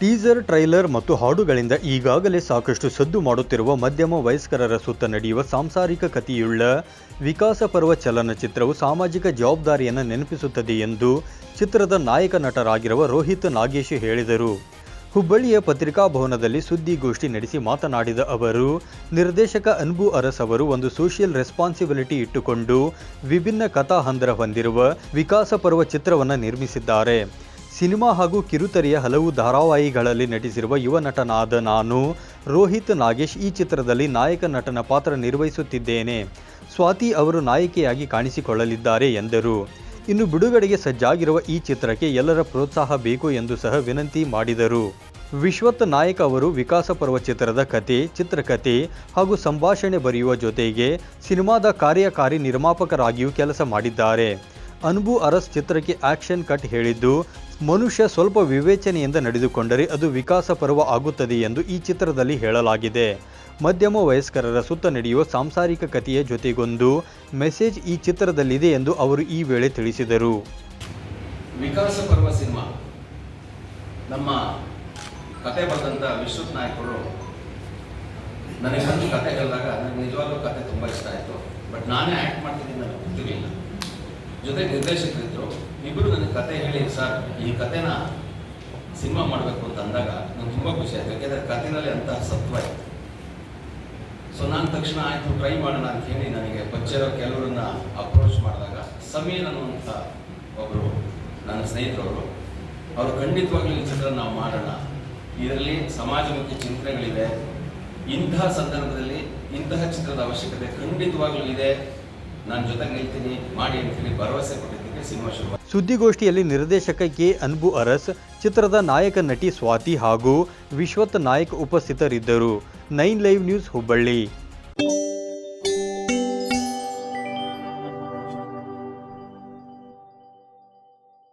Teaser, trailer ಮತ್ತು ಹಾಡುಗಳಿಂದ ಈಗಾಗಲೇ ಸಾಕಷ್ಟು ಸದ್ದು ಮಾಡುತ್ತಿರುವ ಮಧ್ಯಮ ವಯಸ್ಕರರ ಸುತ್ತ ನಡೆಯುವ ಸಾಂಸಾರಿಕ ಕಥೆಯುಳ್ಳ ವಿಕಾಸ ಪರ್ವ ಚಲನಚಿತ್ರವು ಸಾಮಾಜಿಕ ಜವಾಬ್ದಾರಿಯನ್ನು ನೆನಪಿಸುತ್ತದೆ ಎಂದು ಚಿತ್ರದ ನಾಯಕ ನಟರಾಗಿರುವ ರೋಹಿತ್ ನಾಗೇಶ್ ಹೇಳಿದರು. ಹುಬ್ಬಳ್ಳಿಯ ಪತ್ರಿಕಾಭವನದಲ್ಲಿ ಸುದ್ದಿಗೋಷ್ಠಿ ನಡೆಸಿ ಮಾತನಾಡಿದ ಅವರು, ನಿರ್ದೇಶಕ ಅನ್ಬು ಅರಸ್ ಅವರು ಒಂದು ಸೋಷಿಯಲ್ ರೆಸ್ಪಾನ್ಸಿಬಿಲಿಟಿ ಇಟ್ಟುಕೊಂಡು ವಿಭಿನ್ನ ಕಥಾಹಂದರ ಹೊಂದಿರುವ ವಿಕಾಸ ಪರ್ವ ಚಿತ್ರವನ್ನು ನಿರ್ಮಿಸಿದ್ದಾರೆ. ಸಿನಿಮಾ ಹಾಗೂ ಕಿರುತೆರೆಯ ಹಲವು ಧಾರಾವಾಹಿಗಳಲ್ಲಿ ನಟಿಸಿರುವ ಯುವ ನಟನಾದ ನಾನು ರೋಹಿತ್ ನಾಗೇಶ್ ಈ ಚಿತ್ರದಲ್ಲಿ ನಾಯಕ ನಟನ ಪಾತ್ರ ನಿರ್ವಹಿಸುತ್ತಿದ್ದೇನೆ. ಸ್ವಾತಿ ಅವರು ನಾಯಕಿಯಾಗಿ ಕಾಣಿಸಿಕೊಳ್ಳಲಿದ್ದಾರೆ ಎಂದರು. ಇನ್ನು ಬಿಡುಗಡೆಗೆ ಸಜ್ಜಾಗಿರುವ ಈ ಚಿತ್ರಕ್ಕೆ ಎಲ್ಲರ ಪ್ರೋತ್ಸಾಹ ಬೇಕು ಎಂದು ಸಹ ವಿನಂತಿ ಮಾಡಿದರು. ವಿಶ್ವತ್ ನಾಯಕ್ ಅವರು ವಿಕಾಸ ಪರ್ವ ಚಿತ್ರದ ಕತೆ, ಚಿತ್ರಕಥೆ ಹಾಗೂ ಸಂಭಾಷಣೆ ಬರೆಯುವ ಜೊತೆಗೆ ಸಿನಿಮಾದ ಕಾರ್ಯಕಾರಿ ನಿರ್ಮಾಪಕರಾಗಿಯೂ ಕೆಲಸ ಮಾಡಿದ್ದಾರೆ. ಅನ್ಬು ಅರಸ್ ಚಿತ್ರಕ್ಕೆ ಆಕ್ಷನ್ ಕಟ್ ಹೇಳಿದ್ದು, ಮನುಷ್ಯ ಸ್ವಲ್ಪ ವಿವೇಚನೆಯಿಂದ ನಡೆದುಕೊಂಡರೆ ಅದು ವಿಕಾಸ ಪರ್ವ ಆಗುತ್ತದೆ ಎಂದು ಈ ಚಿತ್ರದಲ್ಲಿ ಹೇಳಲಾಗಿದೆ. ಮಧ್ಯಮ ವಯಸ್ಕರರ ಸುತ್ತ ನಡೆಯುವ ಸಾಂಸಾರಿಕ ಕಥೆಯ ಜೊತೆಗೊಂದು ಮೆಸೇಜ್ ಈ ಚಿತ್ರದಲ್ಲಿದೆ ಎಂದು ಅವರು ಈ ವೇಳೆ ತಿಳಿಸಿದರು. ವಿಕಾಸ ಪರ್ವ ಸಿನಿಮಾ ನಮ್ಮ ಕತೆ ಬರೆದಂಥ ವಿಶ್ವತ್ ನಾಯಕರು ನನಗೆ ಒಂದು ಕತೆ ಹೇಳಿದಾಗ ನನಗೆ ನಿಜವಾಗ್ಲೂ ಕತೆ ತುಂಬ ಇಷ್ಟ ಆಯಿತು. ಬಟ್ ನಾನೇ ಆ್ಯಕ್ಟ್ ಮಾಡ್ತಿದ್ದೀನಿ ನನಗೆ ಗೊತ್ತಿರಲಿಲ್ಲ. ಜೊತೆಗೆ ನಿರ್ದೇಶಕರಿದ್ದರು. ಇಬ್ಬರು ನನಗೆ ಕತೆ ಹೇಳಿ, ಸರ್ ಈ ಕತೆನ ಸಿನಿಮಾ ಮಾಡಬೇಕು ಅಂತ ಅಂದಾಗ ನನಗೆ ತುಂಬ ಖುಷಿ ಆಯಿತು. ಯಾಕೆಂದರೆ ಕಥೆನಲ್ಲಿ ಅಂತಹ ಸತ್ವ ಇತ್ತು. ಸೊ ನಾನು ತಕ್ಷಣ ಆಯಿತು ಟ್ರೈ ಮಾಡೋಣ ಅಂತ ಹೇಳಿ ನನಗೆ ಪರಿಚಯ ಕೆಲವರನ್ನ ಅಪ್ರೋಚ್ ಮಾಡಿದಾಗ ಸಮೀರ್ ಅನ್ನುವಂಥ ಒಬ್ಬರು ನನ್ನ ಸ್ನೇಹಿತರವರು, ಅವರು ಖಂಡಿತವಾಗ್ಲೂ ಈ ಚಿತ್ರ ನಾವು ಮಾಡೋಣ, ಇದರಲ್ಲಿ ಸಮಾಜಮುಖಿ ಚಿಂತನೆಗಳಿವೆ, ಇಂತಹ ಸಂದರ್ಭದಲ್ಲಿ ಇಂತಹ ಚಿತ್ರದ ಅವಶ್ಯಕತೆ ಖಂಡಿತವಾಗ್ಲೂ ಇದೆ, ನಾನು ಜೊತೆಗೆ ನಿಲ್ತೀನಿ, ಮಾಡಿ ಅಂತ ಹೇಳಿ ಭರವಸೆ ಕೊಟ್ಟಿದ್ದಕ್ಕೆ ಸಿನಿಮಾ ಶುರು. ಸುದ್ದಿಗೋಷ್ಠಿಯಲ್ಲಿ ನಿರ್ದೇಶಕ ಕೆ ಅನ್ಬು ಅರಸ್, ಚಿತ್ರದ ನಾಯಕ ನಟಿ ಸ್ವಾತಿ ಹಾಗೂ ವಿಶ್ವತ್ ನಾಯಕ್ ಉಪಸ್ಥಿತರಿದ್ದರು. 9 ಲೈವ್ ನ್ಯೂಸ್ ಹುಬ್ಬಳ್ಳಿ.